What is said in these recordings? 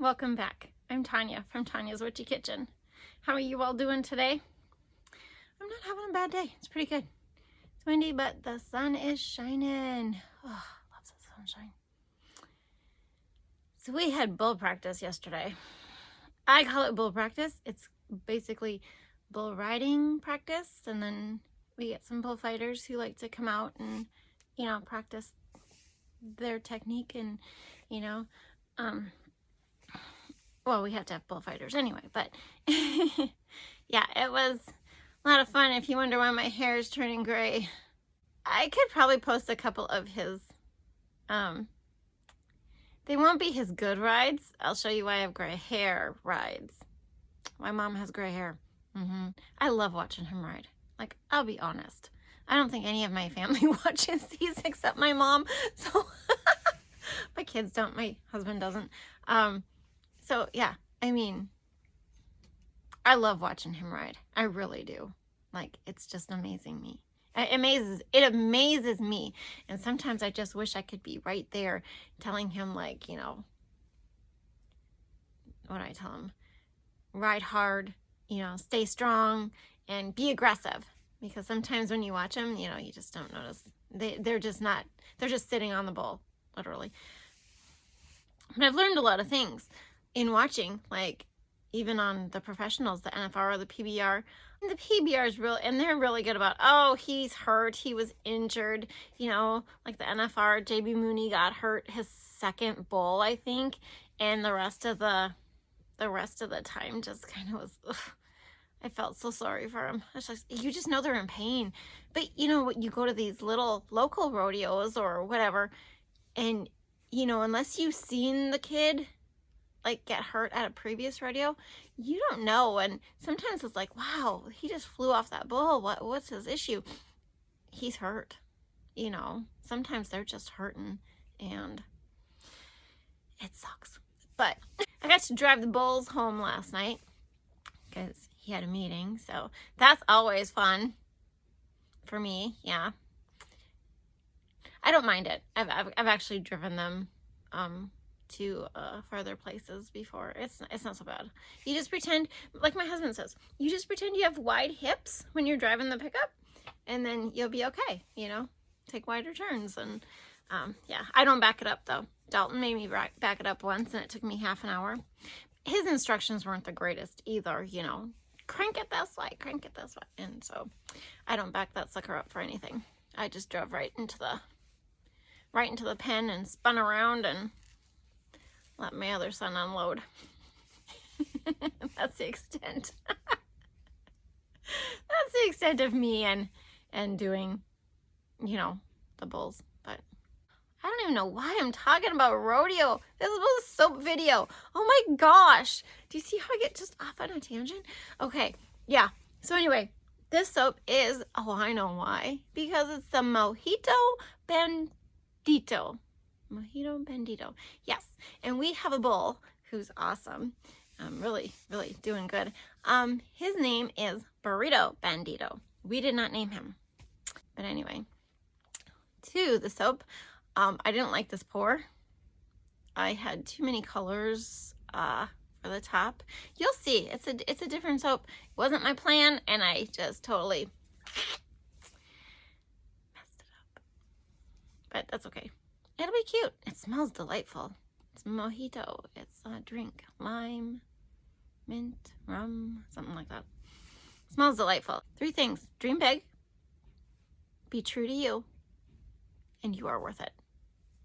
welcome back. I'm Tonya from Tonya's Witchy Kitchen. How are you all doing today? I'm not having a bad day. It's pretty good. It's windy, but the sun is shining. Oh, loves the sunshine. So we had bull practice yesterday. I call it bull practice. It's basically bull riding practice, and then we get some bullfighters who like to come out and, practice their technique and, well, we have to have bullfighters anyway, but yeah, it was a lot of fun. If you wonder why my hair is turning gray, I could probably post a couple of his, they won't be his good rides. I'll show you why I have gray hair rides. My mom has gray hair. I love watching him ride. Like, I'll be honest. I don't think any of my family watches these except my mom. So my kids don't, my husband doesn't. So yeah, I mean, I love watching him ride. I really do. Like, it's just amazing me. It amazes me. And sometimes I just wish I could be right there telling him, like, what do I tell him? Ride hard, stay strong and be aggressive. Because sometimes when you watch them, you just don't notice. They're just sitting on the bull, literally. But I've learned a lot of things in watching, like even on the professionals, the NFR or the PBR. And the PBR is real, and they're really good about, oh, he's hurt, he was injured, like the NFR, JB Mooney got hurt his second bull, I think, and the rest of the time just kind of was, ugh. I felt so sorry for him. I was like, you just know they're in pain. But you go to these little local rodeos or whatever, and unless you've seen the kid like get hurt at a previous rodeo, you don't know. And sometimes it's like, wow, he just flew off that bull. What's his issue? He's hurt. Sometimes they're just hurting, and it sucks. But I got to drive the bulls home last night because he had a meeting, so that's always fun for me. Yeah, I don't mind it. I've actually driven them to further places before. It's not so bad. You just pretend, like my husband says, you just pretend you have wide hips when you're driving the pickup, and then you'll be okay. Take wider turns. And yeah, I don't back it up though. Dalton made me back it up once, and it took me half an hour. His instructions weren't the greatest either. Crank it this way, crank it this way. And so I don't back that sucker up for anything. I just drove right into the pen and spun around and let my other son unload. That's the extent. That's the extent of me and doing, the bulls. But I don't even know why I'm talking about rodeo. This was a soap video. Oh my gosh. Do you see how I get just off on a tangent? Okay, yeah. So anyway, this soap is, oh, I know why. Because it's the Mojito Bandito. Mojito Bandito. Yes. And we have a bull who's awesome. Really, really doing good. His name is Burrito Bandito. We did not name him. But anyway, to the soap. I didn't like this pour. I had too many colors for the top. You'll see. It's a different soap. It wasn't my plan, and I just totally messed it up. But that's okay. It'll be cute. It smells delightful. It's mojito. It's a drink. Lime, mint, rum, something like that. It smells delightful. 3 things. Dream big. Be true to you. And you are worth it.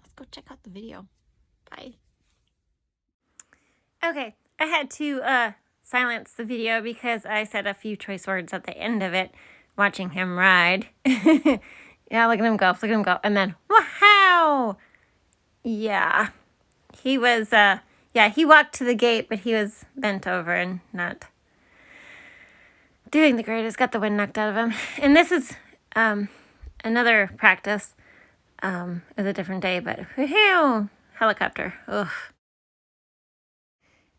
Let's go check out the video. Bye. Okay, I had to silence the video because I said a few choice words at the end of it, watching him ride. Yeah, look at him go, look at him go. And then, wow! Yeah, he was, he walked to the gate, but he was bent over and not doing the greatest, got the wind knocked out of him. And this is another practice. It was a different day, but whew, helicopter. Ugh.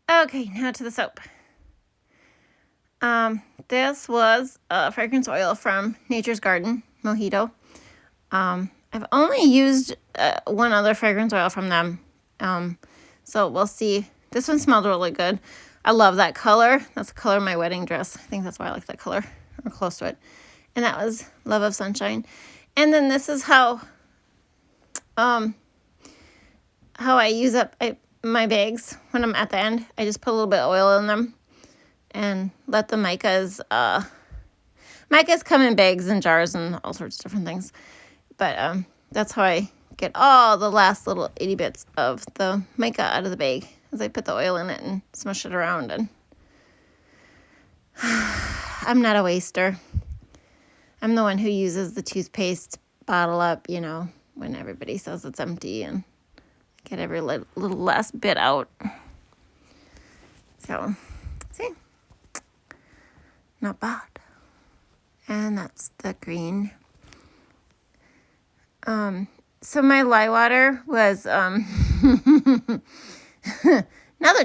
Okay, now to the soap. This was fragrance oil from Nature's Garden, Mojito. I've only used one other fragrance oil from them. So we'll see. This one smelled really good. I love that color. That's the color of my wedding dress. I think that's why I like that color, or close to it. And that was Love of Sunshine. And then this is how I use up my bags when I'm at the end. I just put a little bit of oil in them and let the micas come in bags and jars and all sorts of different things. But that's how I get all the last little itty bits of the mica out of the bag, as I put the oil in it and smush it around. And I'm not a waster. I'm the one who uses the toothpaste bottle up, you know, when everybody says it's empty, and get every little last bit out. So, see? Not bad. And that's the green. So my lye water was another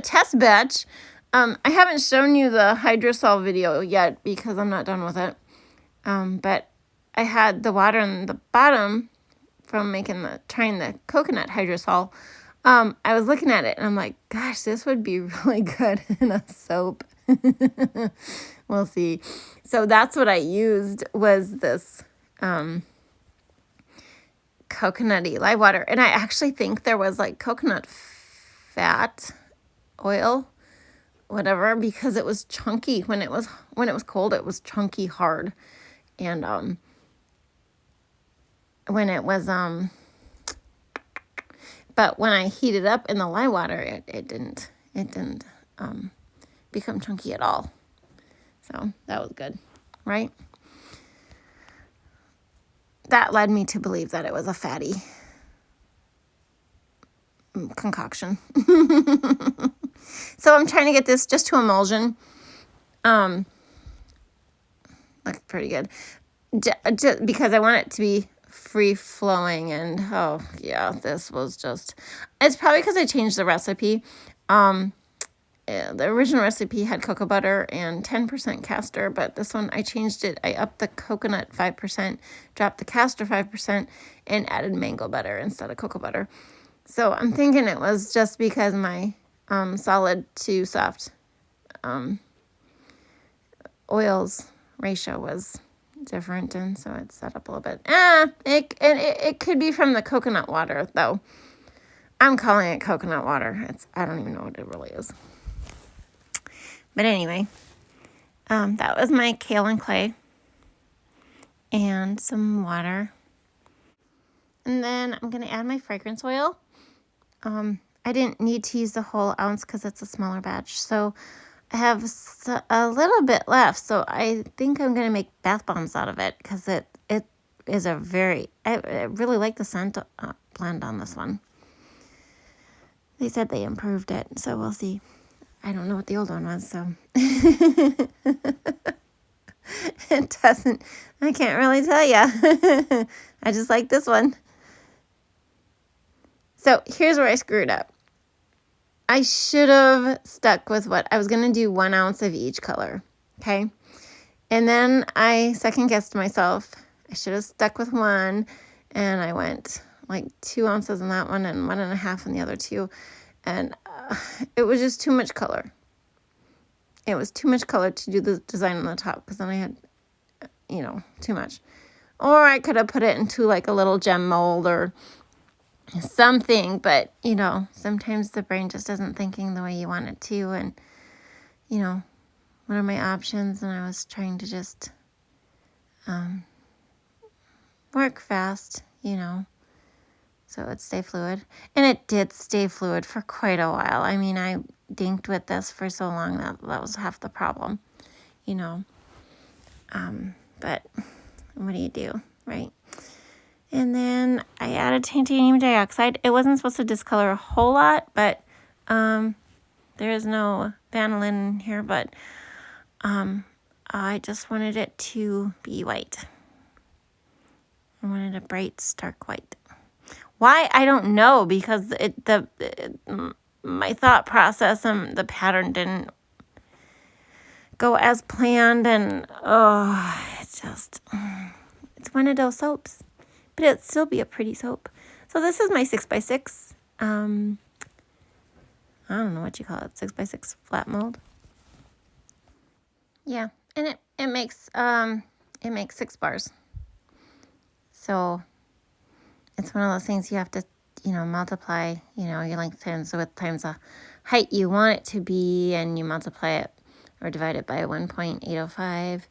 test batch. I haven't shown you the hydrosol video yet because I'm not done with it. But I had the water in the bottom from trying the coconut hydrosol. I was looking at it and I'm like, gosh, this would be really good in a soap. We'll see. So that's what I used, was this coconutty lye water. And I actually think there was like coconut fat oil, whatever, because it was chunky. When it was cold, it was chunky hard. And when it was but when I heated up in the lye water, it didn't become chunky at all. So that was good, right? That led me to believe that it was a fatty concoction. So I'm trying to get this just to emulsion. Looks pretty good. Just because I want it to be free flowing, and oh yeah, this was just, it's probably because I changed the recipe. The original recipe had cocoa butter and 10% castor, but this one I changed it. I upped the coconut 5%, dropped the castor 5%, and added mango butter instead of cocoa butter. So I'm thinking it was just because my solid to soft oils ratio was different, and so it's set up a little bit. It could be from the coconut water, though. I'm calling it coconut water. I don't even know what it really is. But anyway, that was my kale and clay and some water. And then I'm going to add my fragrance oil. I didn't need to use the whole ounce because it's a smaller batch. So I have a little bit left. So I think I'm going to make bath bombs out of it because it is I really like the scent blend on this one. They said they improved it, so we'll see. I don't know what the old one was, so it doesn't, I can't really tell you. I just like this one. So here's where I screwed up. I should have stuck with what I was going to do, 1 ounce of each color. Okay. And then I second guessed myself. I should have stuck with one, and I went like 2 ounces in that one and 1.5 in the other two. And it was just too much color. It was too much color to do the design on the top, because then I had, too much. Or I could have put it into like a little gem mold or something, but, sometimes the brain just isn't thinking the way you want it to. And, what are my options? And I was trying to just work fast, so it'd stay fluid. And it did stay fluid for quite a while. I mean, I dinked with this for so long that was half the problem, but what do you do, right? And then I added titanium dioxide. It wasn't supposed to discolor a whole lot, but there is no vanillin in here, but I just wanted it to be white. I wanted a bright, stark white. Why? I don't know, because my thought process and the pattern didn't go as planned, and it's one of those soaps, but it'd still be a pretty soap. So this is my 6x6. I don't know what you call it, 6x6 flat mold. Yeah, and it makes 6 bars. So it's one of those things you have to, multiply, your length times the width times the height you want it to be, and you multiply it or divide it by 1.805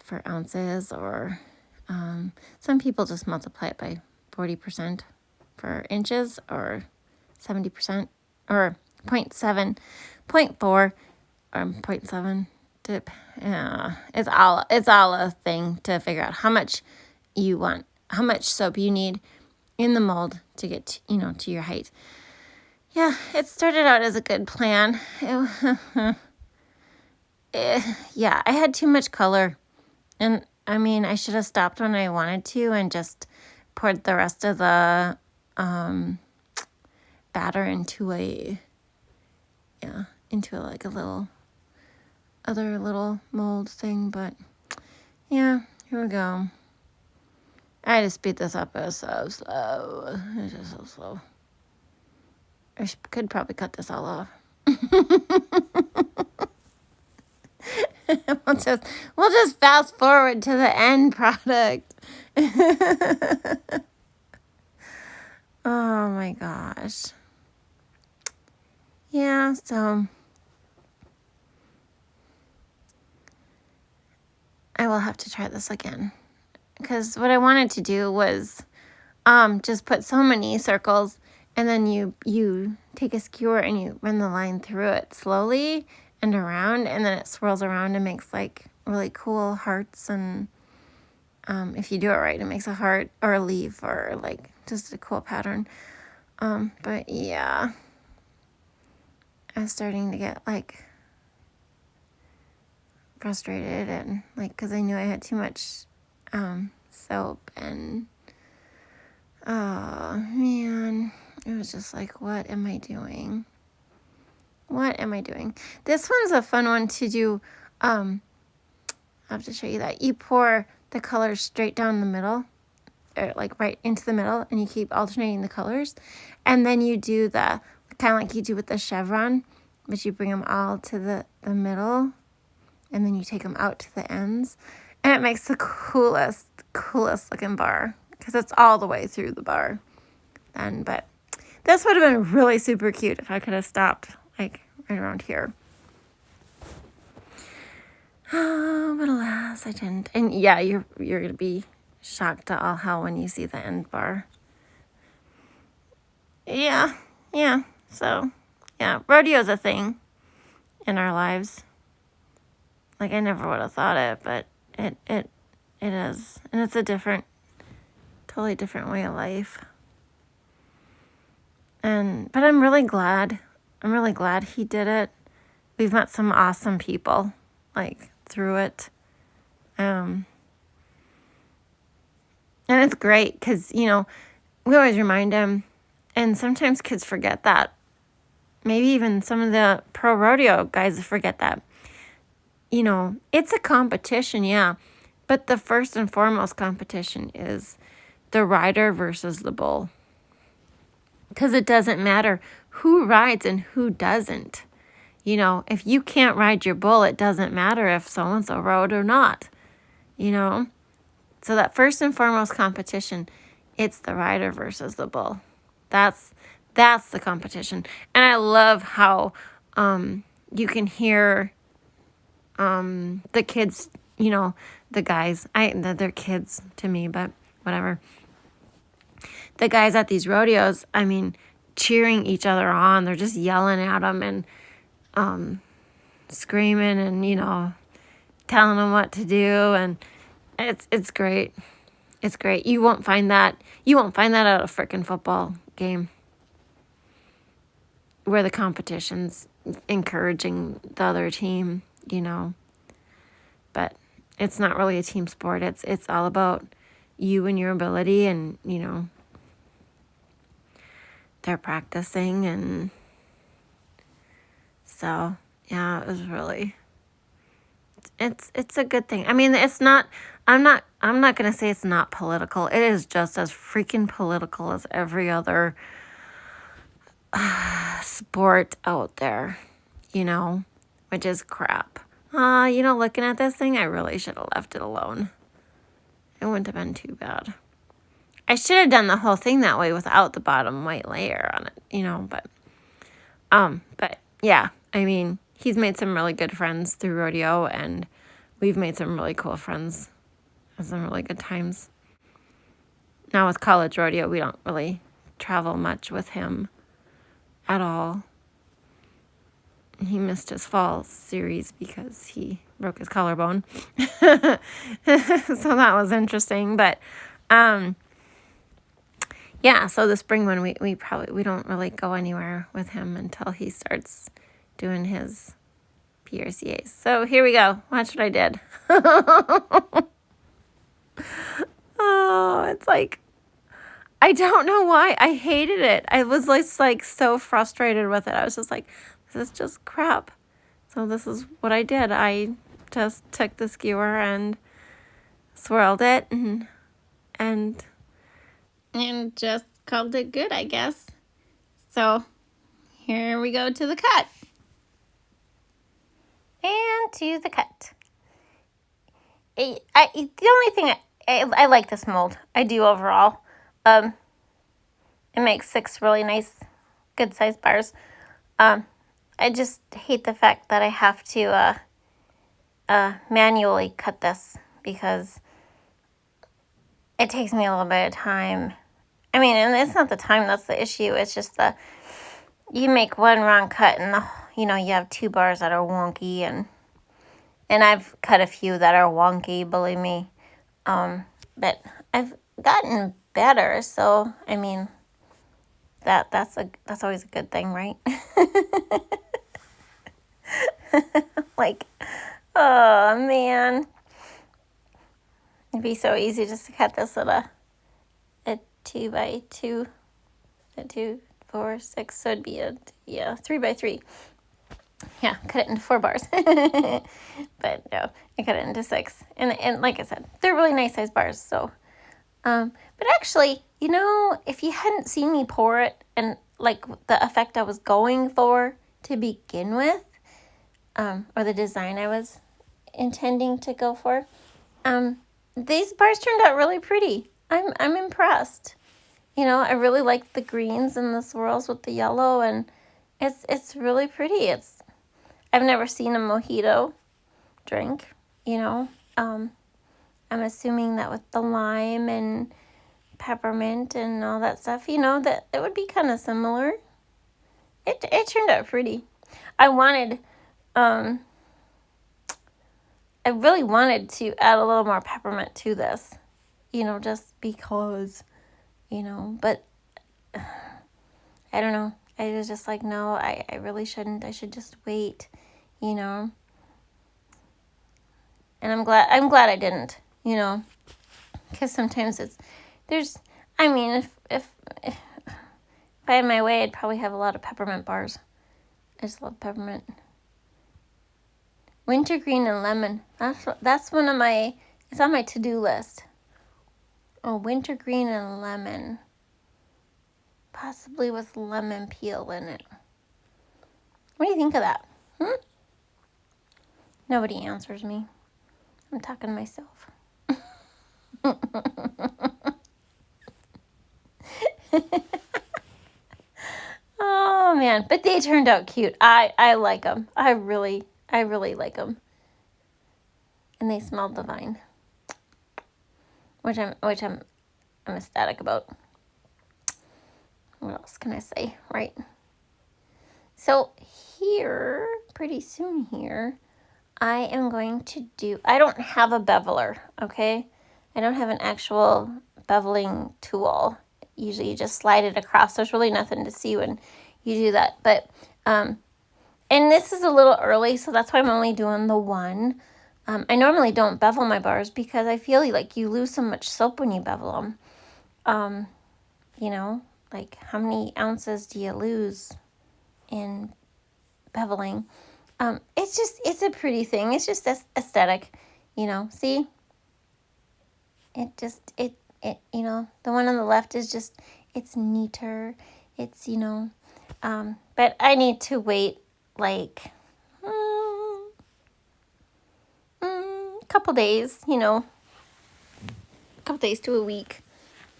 for ounces, or some people just multiply it by 40% for inches, or 70%, or 0.7, 0.4, or 0.7. It's all a thing to figure out how much you want, how much soap you need in the mold to get to your height. Yeah, it started out as a good plan. Yeah, I had too much color, and I mean, I should have stopped when I wanted to and just poured the rest of the batter into like a little other little mold thing. But yeah, here we go. I had to speed this up. It's so slow. It's just so slow. I could probably cut this all off. We'll just fast forward to the end product. Oh my gosh. Yeah, so I will have to try this again, because what I wanted to do was just put so many circles, and then you take a skewer and you run the line through it slowly and around, and then it swirls around and makes like really cool hearts. And if you do it right, it makes a heart or a leaf or like just a cool pattern. But yeah, I was starting to get like frustrated, and like, because I knew I had too much soap, and oh man, it was just like, what am I doing? What am I doing? This one's a fun one to do. I'll have to show you that. You pour the colors straight down the middle, or like right into the middle, and you keep alternating the colors. And then you do the, kind of like you do with the chevron, but you bring them all to the middle, and then you take them out to the ends. And it makes the coolest looking bar, because it's all the way through the bar. But this would have been really super cute if I could have stopped like right around here. Oh, but alas, I didn't. And yeah, you're gonna be shocked to all hell when you see the end bar. Yeah. So yeah, rodeo's a thing in our lives. Like, I never would have thought it, but it is, and it's a totally different way of life. But I'm really glad he did it. We've met some awesome people, like, through it. And it's great, because, we always remind him, and sometimes kids forget that. Maybe even some of the pro rodeo guys forget that. It's a competition, yeah, but the first and foremost competition is the rider versus the bull. Because it doesn't matter who rides and who doesn't. If you can't ride your bull, it doesn't matter if so-and-so rode or not. So that first and foremost competition, it's the rider versus the bull. That's the competition. And I love how you can hear the kids, the guys, they're kids to me, but whatever. The guys at these rodeos, I mean, cheering each other on. They're just yelling at them and screaming and, telling them what to do. And it's great. It's great. You won't find that at a frickin' football game, where the competition's encouraging the other team, But it's not really a team sport. It's all about you and your ability, and, they're practicing. And so, yeah, it was really, it's a good thing. I mean, I'm not going to say it's not political. It is just as freaking political as every other sport out there, you know, which is crap. You know, looking at this thing, I really should have left it alone. It wouldn't have been too bad. I should have done the whole thing that way without the bottom white layer on it, you know, but yeah, I mean, he's made some really good friends through rodeo, and we've made some really cool friends and some really good times. Now with college rodeo, we don't really travel much with him at all. He missed his fall series because he broke his collarbone. So that was interesting. But yeah, so the spring one, we don't really go anywhere with him until he starts doing his PRCAs. So here we go. Watch what I did. Oh, it's like, I don't know why. I hated it. I was like so frustrated with it. I was just like, this is just crap. So this is what I did. I just took the skewer and swirled it and just called it good, I guess. So here we go to the cut. And to the cut. The only thing I like this mold. I do overall. It makes 6 really nice, good sized bars. I just hate the fact that I have to manually cut this because it takes me a little bit of time. I mean, and it's not the time that's the issue. It's just you make one wrong cut and you have 2 bars that are wonky, and I've cut a few that are wonky, believe me. But I've gotten better, so I mean, that's always a good thing, right? Like, oh man, it'd be so easy just to cut this at a 2x2, a 2, 4, 6. So it'd be a 3x3. Yeah, cut it into 4 bars. But no, I cut it into 6. And like I said, they're really nice size bars. So, but actually, if you hadn't seen me pour it and like the effect I was going for to begin with, or the design I was intending to go for, these bars turned out really pretty. I'm impressed. I really like the greens and the swirls with the yellow, and it's really pretty. I've never seen a mojito drink, I'm assuming that with the lime and peppermint and all that stuff, that it would be kind of similar. It turned out pretty. I really wanted to add a little more peppermint to this, just because, but I don't know. I was just like, no, I really shouldn't. I should just wait, And I'm glad I didn't, because sometimes if I had my way, I'd probably have a lot of peppermint bars. I just love peppermint. Wintergreen and lemon. That's one of my, it's on my to-do list. Oh, wintergreen and lemon. Possibly with lemon peel in it. What do you think of that? Nobody answers me. I'm talking to myself. Oh man, but they turned out cute. I like them. I really like them. And they smell divine, which I'm ecstatic about. What else can I say, right? So here, pretty soon here, I am going to do, I don't have a beveler, okay? I don't have an actual beveling tool. Usually you just slide it across. There's really nothing to see when you do that. But, and this is a little early, so that's why I'm only doing the one. I normally don't bevel my bars because I feel like you lose so much soap when you bevel them. Like how many ounces do you lose in beveling? It's a pretty thing. It's just aesthetic, see? The one on the left is just, it's neater. It's, But I need to wait like a couple days, you know, a couple days to a week,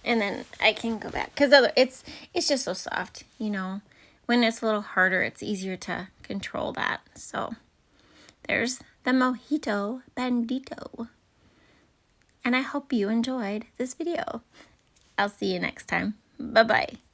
and then I can go back, because it's just so soft, you know. When it's a little harder, it's easier to control that. So there's the Mojito Bandito. And I hope you enjoyed this video. I'll see you next time. Bye-bye.